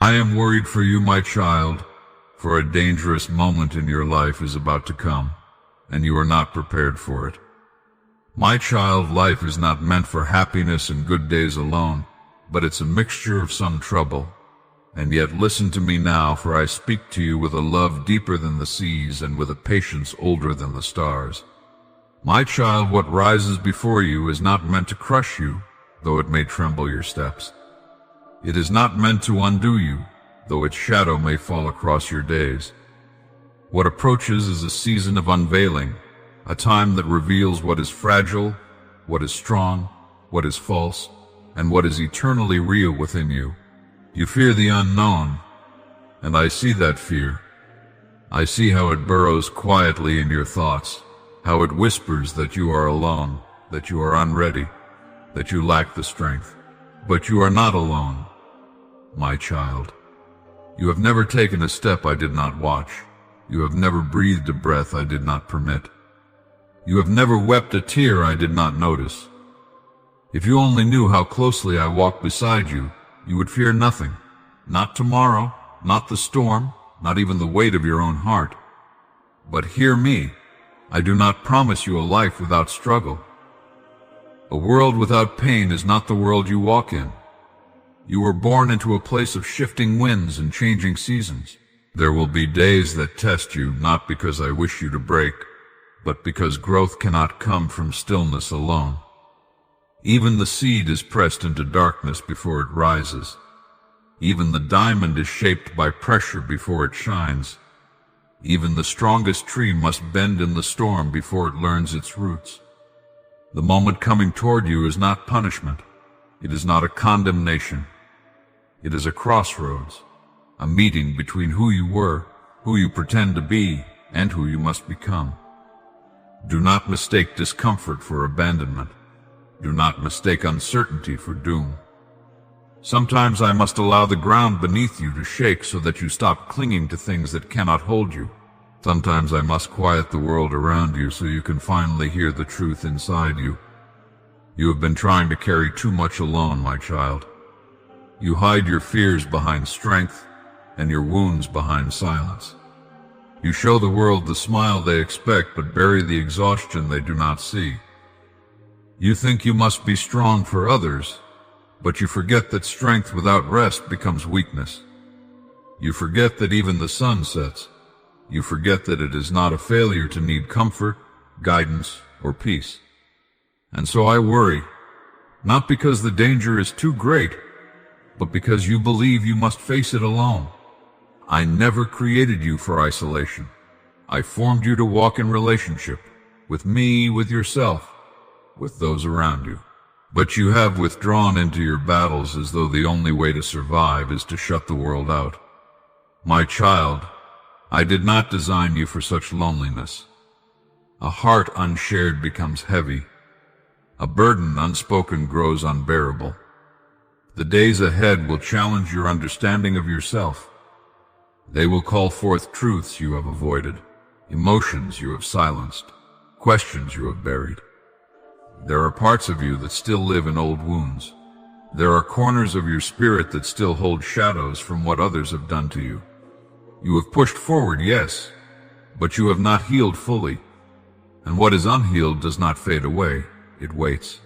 I am worried for you, my child, for a dangerous moment in your life is about to come, and you are not prepared for it. My child, life is not meant for happiness and good days alone, but it's a mixture of some trouble. And yet listen to me now, for I speak to you with a love deeper than the seas and with a patience older than the stars. My child, what rises before you is not meant to crush you, though it may tremble your steps. It is not meant to undo you, though its shadow may fall across your days. What approaches is a season of unveiling, a time that reveals what is fragile, what is strong, what is false, and what is eternally real within you. You fear the unknown, and I see that fear. I see how it burrows quietly in your thoughts, how it whispers that you are alone, that you are unready, that you lack the strength. But you are not alone, my child. You have never taken a step I did not watch. You have never breathed a breath I did not permit. You have never wept a tear I did not notice. If you only knew how closely I walk beside you, you would fear nothing. Not tomorrow, not the storm, not even the weight of your own heart. But hear me, I do not promise you a life without struggle. A world without pain is not the world you walk in. You were born into a place of shifting winds and changing seasons. There will be days that test you, not because I wish you to break, but because growth cannot come from stillness alone. Even the seed is pressed into darkness before it rises. Even the diamond is shaped by pressure before it shines. Even the strongest tree must bend in the storm before it learns its roots. The moment coming toward you is not punishment. It is not a condemnation. It is a crossroads, a meeting between who you were, who you pretend to be, and who you must become. Do not mistake discomfort for abandonment. Do not mistake uncertainty for doom. Sometimes I must allow the ground beneath you to shake so that you stop clinging to things that cannot hold you. Sometimes I must quiet the world around you so you can finally hear the truth inside you. You have been trying to carry too much alone, my child. You hide your fears behind strength and your wounds behind silence. You show the world the smile they expect but bury the exhaustion they do not see. You think you must be strong for others, but you forget that strength without rest becomes weakness. You forget that even the sun sets. You forget that it is not a failure to need comfort, guidance, or peace. And so I worry, not because the danger is too great, but because you believe you must face it alone. I never created you for isolation. I formed you to walk in relationship, with me, with yourself, with those around you. But you have withdrawn into your battles as though the only way to survive is to shut the world out. My child, I did not design you for such loneliness. A heart unshared becomes heavy. A burden unspoken grows unbearable. The days ahead will challenge your understanding of yourself. They will call forth truths you have avoided, emotions you have silenced, questions you have buried. There are parts of you that still live in old wounds. There are corners of your spirit that still hold shadows from what others have done to you. You have pushed forward, yes, but you have not healed fully. And what is unhealed does not fade away, it waits.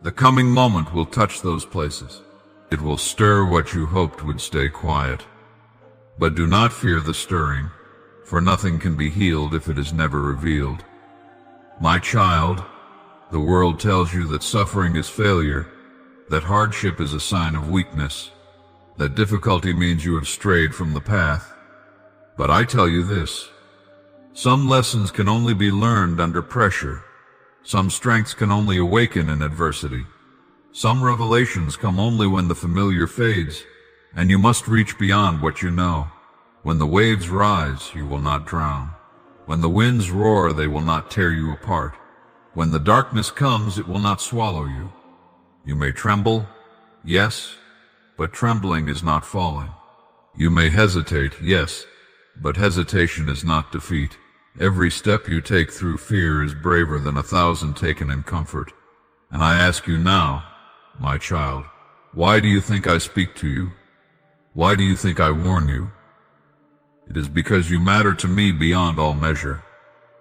The coming moment will touch those places. It will stir what you hoped would stay quiet. But do not fear the stirring, for nothing can be healed if it is never revealed. My child, the world tells you that suffering is failure, that hardship is a sign of weakness, that difficulty means you have strayed from the path. But I tell you this, some lessons can only be learned under pressure. Some strengths can only awaken in adversity. Some revelations come only when the familiar fades, and you must reach beyond what you know. When the waves rise, you will not drown. When the winds roar, they will not tear you apart. When the darkness comes, it will not swallow you. You may tremble, yes, but trembling is not falling. You may hesitate, yes, but hesitation is not defeat. Every step you take through fear is braver than 1,000 taken in comfort. And I ask you now, my child, why do you think I speak to you? Why do you think I warn you? It is because you matter to me beyond all measure.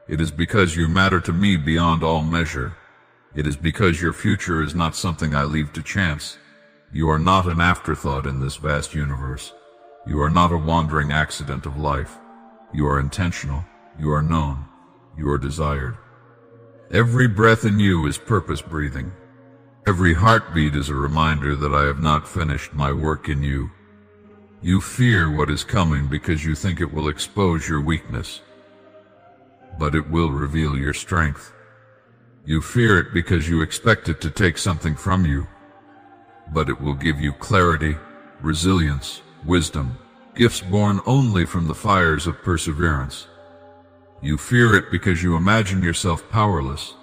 It is because you matter to me beyond all measure. It is because your future is not something I leave to chance. You are not an afterthought in this vast universe. You are not a wandering accident of life. You are intentional. You are known. You are desired. Every breath in you is purpose breathing. Every heartbeat is a reminder that I have not finished my work in you. You fear what is coming because you think it will expose your weakness, but it will reveal your strength. You fear it because you expect it to take something from you, but it will give you clarity, resilience, wisdom, gifts born only from the fires of perseverance. You fear it because you imagine yourself powerless,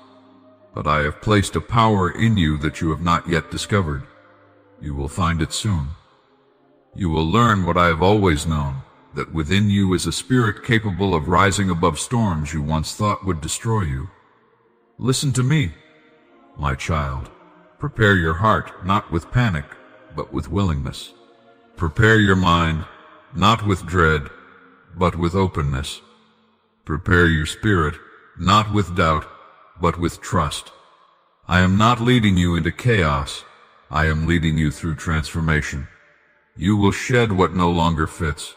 but I have placed a power in you that you have not yet discovered. You will find it soon. You will learn what I have always known, that within you is a spirit capable of rising above storms you once thought would destroy you. Listen to me, my child. Prepare your heart, not with panic, but with willingness. Prepare your mind, not with dread, but with openness. Prepare your spirit, not with doubt, but with trust. I am not leading you into chaos. I am leading you through transformation. You will shed what no longer fits.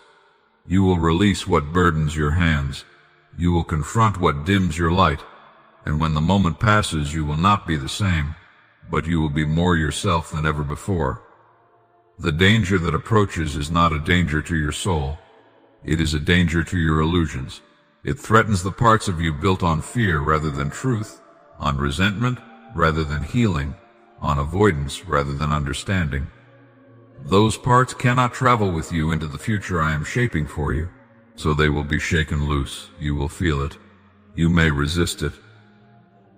You will release what burdens your hands. You will confront what dims your light. And when the moment passes, you will not be the same, but you will be more yourself than ever before. The danger that approaches is not a danger to your soul. It is a danger to your illusions. It threatens the parts of you built on fear rather than truth, on resentment rather than healing, on avoidance rather than understanding. Those parts cannot travel with you into the future I am shaping for you, so they will be shaken loose. You will feel it. You may resist it.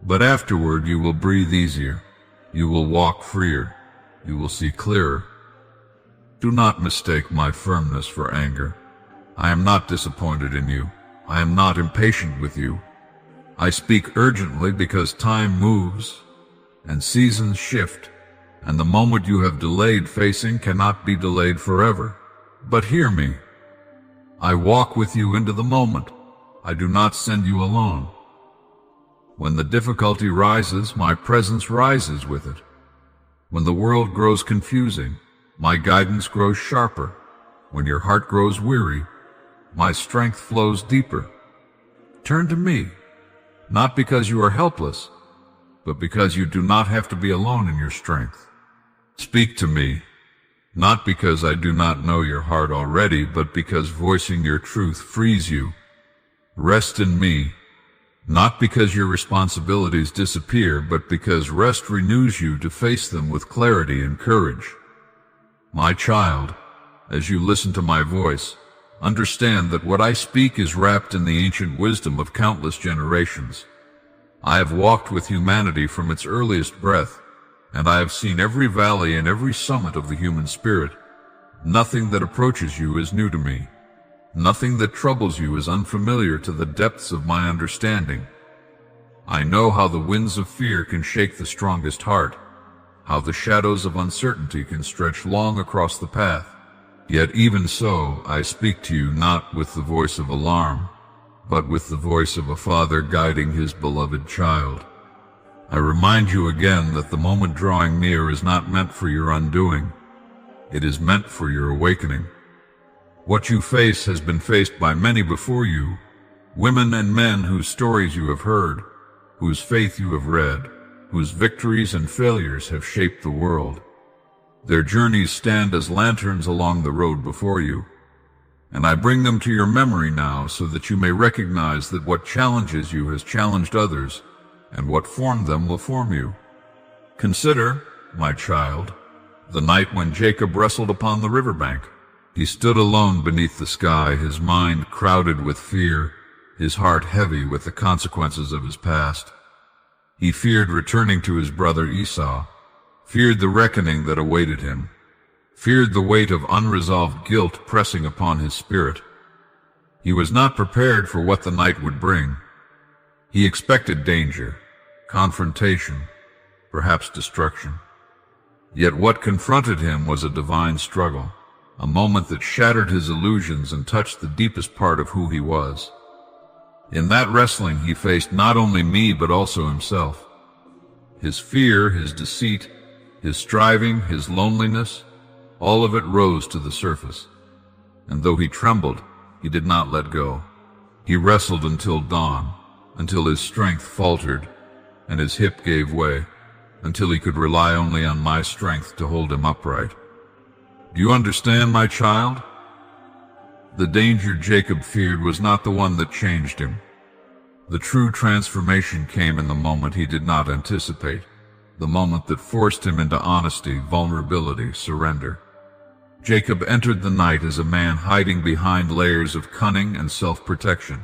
But afterward you will breathe easier. You will walk freer. You will see clearer. Do not mistake my firmness for anger. I am not disappointed in you. I am not impatient with you. I speak urgently because time moves and seasons shift, and the moment you have delayed facing cannot be delayed forever. But hear me. I walk with you into the moment. I do not send you alone. When the difficulty rises, my presence rises with it. When the world grows confusing, my guidance grows sharper. When your heart grows weary, my strength flows deeper. Turn to me, not because you are helpless, but because you do not have to be alone in your strength. Speak to me, not because I do not know your heart already, but because voicing your truth frees you. Rest in me, not because your responsibilities disappear, but because rest renews you to face them with clarity and courage. My child, as you listen to my voice, understand that what I speak is wrapped in the ancient wisdom of countless generations. I have walked with humanity from its earliest breath, and I have seen every valley and every summit of the human spirit. Nothing that approaches you is new to me. Nothing that troubles you is unfamiliar to the depths of my understanding. I know how the winds of fear can shake the strongest heart, how the shadows of uncertainty can stretch long across the path. Yet even so, I speak to you not with the voice of alarm, but with the voice of a father guiding his beloved child. I remind you again that the moment drawing near is not meant for your undoing. It is meant for your awakening. What you face has been faced by many before you, women and men whose stories you have heard, whose faith you have read, whose victories and failures have shaped the world. Their journeys stand as lanterns along the road before you, and I bring them to your memory now so that you may recognize that what challenges you has challenged others, and what formed them will form you. Consider, my child, the night when Jacob wrestled upon the riverbank. He stood alone beneath the sky, his mind crowded with fear, his heart heavy with the consequences of his past. He feared returning to his brother Esau, feared the reckoning that awaited him, feared the weight of unresolved guilt pressing upon his spirit. He was not prepared for what the night would bring. He expected danger, confrontation, perhaps destruction. Yet what confronted him was a divine struggle, a moment that shattered his illusions and touched the deepest part of who he was. In that wrestling, he faced not only me but also himself. His fear, his deceit, his striving, his loneliness, all of it rose to the surface. And though he trembled, he did not let go. He wrestled until dawn, until his strength faltered and his hip gave way, until he could rely only on my strength to hold him upright. Do you understand, my child? The danger Jacob feared was not the one that changed him. The true transformation came in the moment he did not anticipate, the moment that forced him into honesty, vulnerability, surrender. Jacob entered the night as a man hiding behind layers of cunning and self-protection.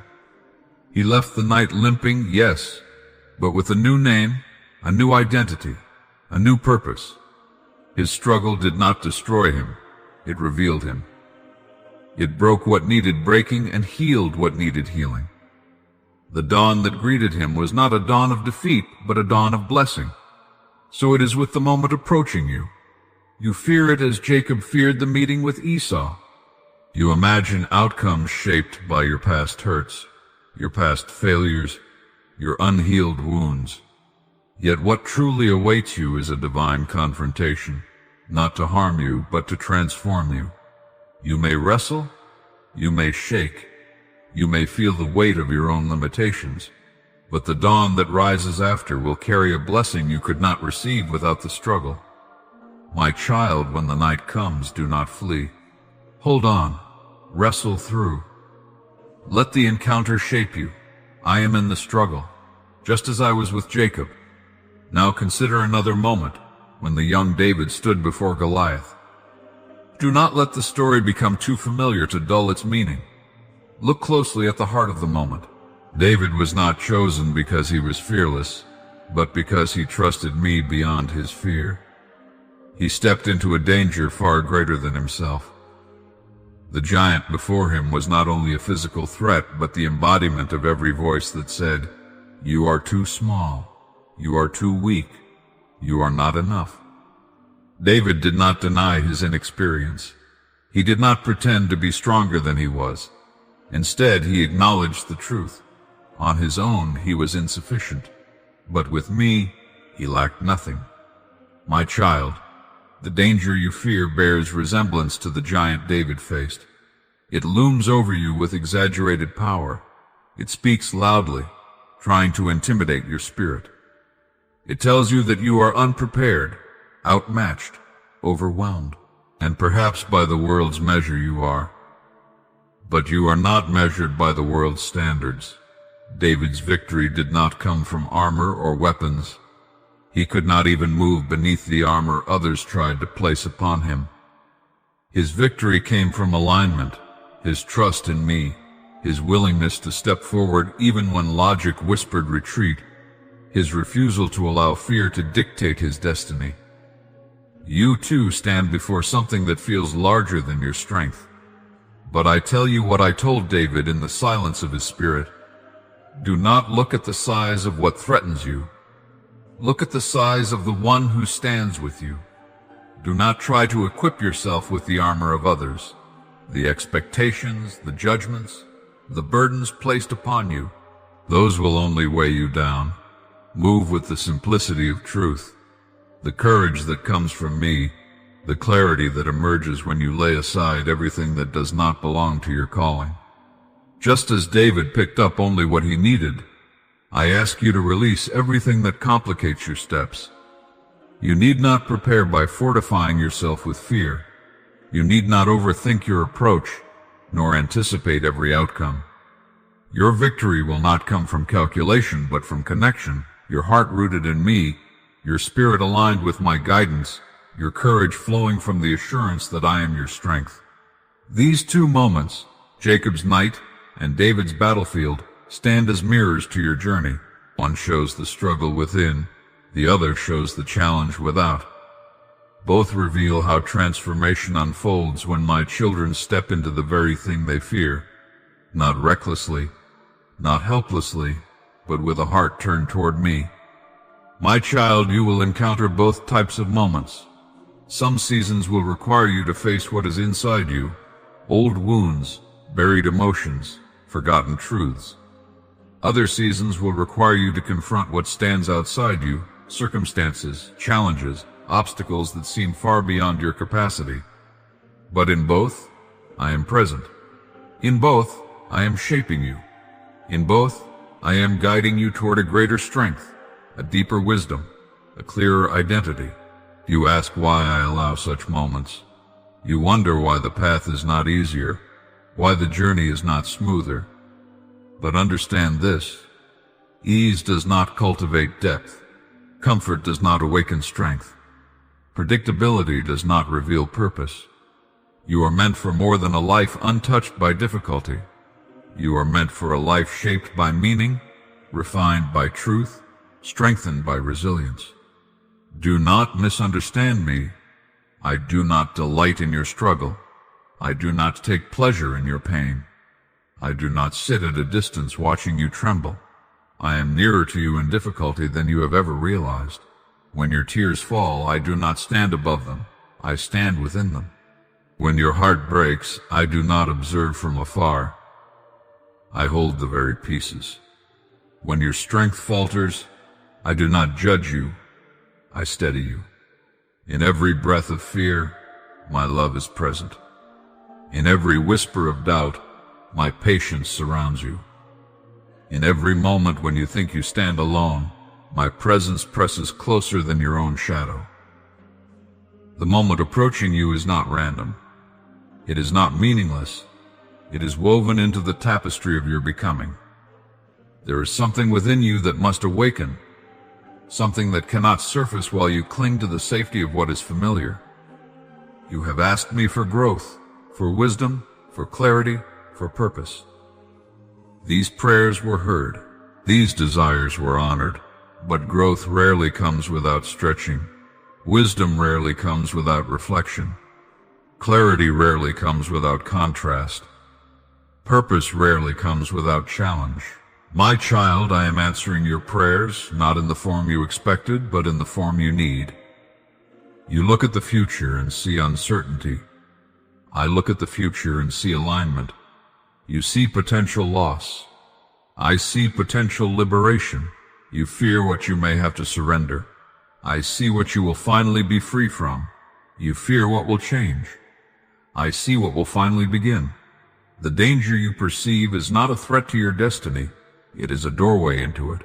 He left the night limping, yes, but with a new name, a new identity, a new purpose. His struggle did not destroy him, it revealed him. It broke what needed breaking and healed what needed healing. The dawn that greeted him was not a dawn of defeat, but a dawn of blessing. So it is with the moment approaching you. You fear it as Jacob feared the meeting with Esau. You imagine outcomes shaped by your past hurts, your past failures, your unhealed wounds. Yet what truly awaits you is a divine confrontation, not to harm you, but to transform you. You may wrestle, you may shake, you may feel the weight of your own limitations, but the dawn that rises after will carry a blessing you could not receive without the struggle. My child, when the night comes, do not flee. Hold on, wrestle through. Let the encounter shape you. I am in the struggle, just as I was with Jacob. Now consider another moment, when the young David stood before Goliath. Do not let the story become too familiar to dull its meaning. Look closely at the heart of the moment. David was not chosen because he was fearless, but because he trusted me beyond his fear. He stepped into a danger far greater than himself. The giant before him was not only a physical threat, but the embodiment of every voice that said, "You are too small. You are too weak. You are not enough." David did not deny his inexperience. He did not pretend to be stronger than he was. Instead, he acknowledged the truth. On his own, he was insufficient. But with me, he lacked nothing. My child, the danger you fear bears resemblance to the giant David faced. It looms over you with exaggerated power. It speaks loudly, trying to intimidate your spirit. It tells you that you are unprepared, outmatched, overwhelmed, and perhaps by the world's measure you are. But you are not measured by the world's standards. David's victory did not come from armor or weapons. He could not even move beneath the armor others tried to place upon him. His victory came from alignment, his trust in me, his willingness to step forward even when logic whispered retreat, his refusal to allow fear to dictate his destiny. You too stand before something that feels larger than your strength. But I tell you what I told David in the silence of his spirit. Do not look at the size of what threatens you. Look at the size of the one who stands with you. Do not try to equip yourself with the armor of others, the expectations, the judgments, the burdens placed upon you. Those will only weigh you down. Move with the simplicity of truth, the courage that comes from me, the clarity that emerges when you lay aside everything that does not belong to your calling. Just as David picked up only what he needed, I ask you to release everything that complicates your steps. You need not prepare by fortifying yourself with fear. You need not overthink your approach, nor anticipate every outcome. Your victory will not come from calculation, but from connection, your heart rooted in me, your spirit aligned with my guidance, your courage flowing from the assurance that I am your strength. These two moments, Jacob's night and David's battlefield, stand as mirrors to your journey. One shows the struggle within, the other shows the challenge without. Both reveal how transformation unfolds when my children step into the very thing they fear, not recklessly, not helplessly, but with a heart turned toward me. My child, you will encounter both types of moments. Some seasons will require you to face what is inside you, old wounds, buried emotions, forgotten truths. Other seasons will require you to confront what stands outside you, circumstances, challenges, obstacles that seem far beyond your capacity. But in both, I am present. In both, I am shaping you. In both, I am guiding you toward a greater strength, a deeper wisdom, a clearer identity. You ask why I allow such moments. You wonder why the path is not easier, why the journey is not smoother. But understand this: ease does not cultivate depth. Comfort does not awaken strength. Predictability does not reveal purpose. You are meant for more than a life untouched by difficulty. You are meant for a life shaped by meaning, refined by truth, strengthened by resilience. Do not misunderstand me. I do not delight in your struggle. I do not take pleasure in your pain. I do not sit at a distance watching you tremble. I am nearer to you in difficulty than you have ever realized. When your tears fall, I do not stand above them. I stand within them. When your heart breaks, I do not observe from afar. I hold the very pieces. When your strength falters, I do not judge you. I steady you. In every breath of fear, my love is present. In every whisper of doubt, my patience surrounds you. In every moment when you think you stand alone, my presence presses closer than your own shadow. The moment approaching you is not random. It is not meaningless. It is woven into the tapestry of your becoming. There is something within you that must awaken, something that cannot surface while you cling to the safety of what is familiar. You have asked me for growth, for wisdom, for clarity, for purpose. These prayers were heard. These desires were honored. But growth rarely comes without stretching. Wisdom rarely comes without reflection. Clarity rarely comes without contrast. Purpose rarely comes without challenge. My child, I am answering your prayers, not in the form you expected, but in the form you need. You look at the future and see uncertainty. I look at the future and see alignment. You see potential loss. I see potential liberation. You fear what you may have to surrender. I see what you will finally be free from. You fear what will change. I see what will finally begin. The danger you perceive is not a threat to your destiny. It is a doorway into it.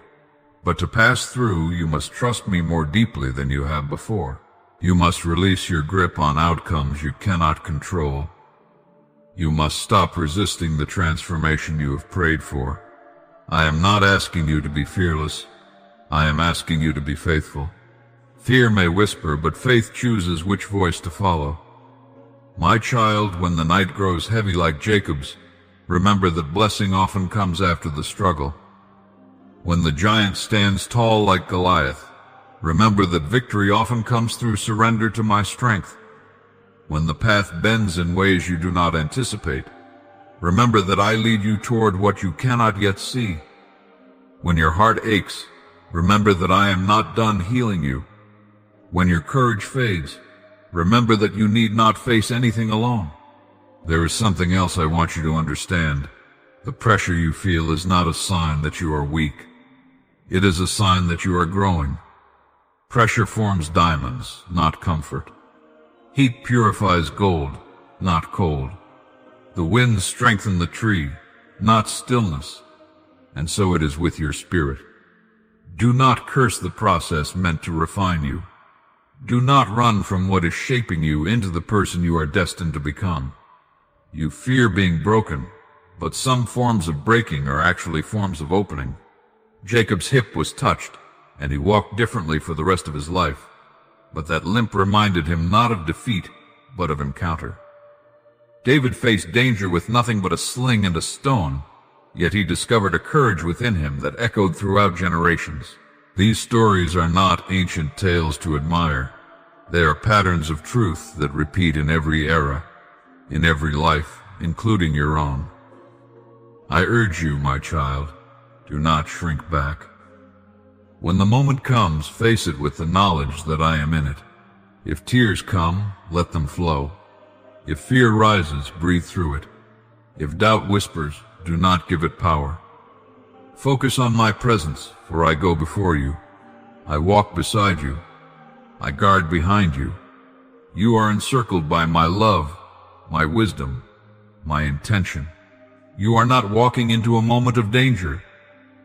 But to pass through, you must trust me more deeply than you have before. You must release your grip on outcomes you cannot control. You must stop resisting the transformation you have prayed for. I am not asking you to be fearless. I am asking you to be faithful. Fear may whisper, but faith chooses which voice to follow. My child, when the night grows heavy like Jacob's, remember that blessing often comes after the struggle. When the giant stands tall like Goliath, remember that victory often comes through surrender to my strength. When the path bends in ways you do not anticipate, remember that I lead you toward what you cannot yet see. When your heart aches, remember that I am not done healing you. When your courage fades, remember that you need not face anything alone. There is something else I want you to understand. The pressure you feel is not a sign that you are weak. It is a sign that you are growing. Pressure forms diamonds, not comfort. Heat purifies gold, not cold. The winds strengthen the tree, not stillness. And so it is with your spirit. Do not curse the process meant to refine you. Do not run from what is shaping you into the person you are destined to become. You fear being broken, but some forms of breaking are actually forms of opening. Jacob's hip was touched, and he walked differently for the rest of his life. But that limp reminded him not of defeat, but of encounter. David faced danger with nothing but a sling and a stone, yet he discovered a courage within him that echoed throughout generations. These stories are not ancient tales to admire. They are patterns of truth that repeat in every era, in every life, including your own. I urge you, my child, do not shrink back. When the moment comes, face it with the knowledge that I am in it. If tears come, let them flow. If fear rises, breathe through it. If doubt whispers, do not give it power. Focus on my presence, for I go before you. I walk beside you. I guard behind you. You are encircled by my love, my wisdom, my intention. You are not walking into a moment of danger.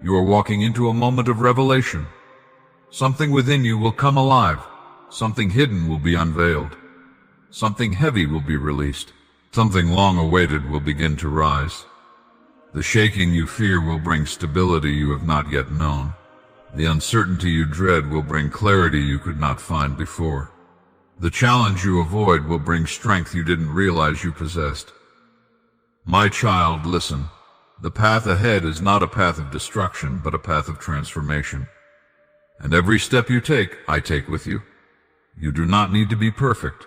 You are walking into a moment of revelation. Something within you will come alive. Something hidden will be unveiled. Something heavy will be released. Something long awaited will begin to rise. The shaking you fear will bring stability you have not yet known. The uncertainty you dread will bring clarity you could not find before. The challenge you avoid will bring strength you didn't realize you possessed. My child, listen. The path ahead is not a path of destruction, but a path of transformation. And every step you take, I take with you. You do not need to be perfect.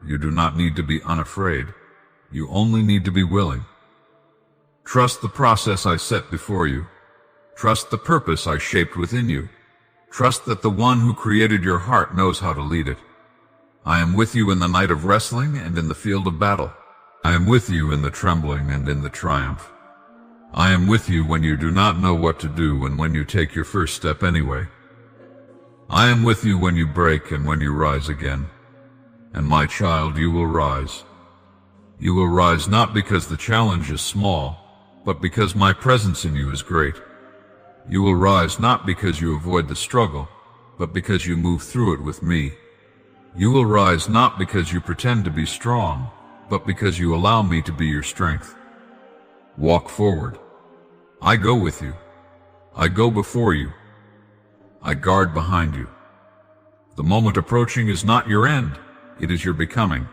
You do not need to be unafraid. You only need to be willing. Trust the process I set before you. Trust the purpose I shaped within you. Trust that the one who created your heart knows how to lead it. I am with you in the night of wrestling and in the field of battle. I am with you in the trembling and in the triumph. I am with you when you do not know what to do and when you take your first step anyway. I am with you when you break and when you rise again. And my child, you will rise. You will rise not because the challenge is small, but because my presence in you is great. You will rise not because you avoid the struggle, but because you move through it with me. You will rise not because you pretend to be strong, but because you allow me to be your strength. Walk forward. I go with you. I go before you. I guard behind you. The moment approaching is not your end, it is your becoming.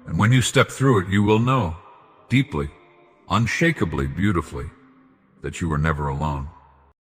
And when you step through it, you will know, deeply, unshakably, beautifully, that you are never alone.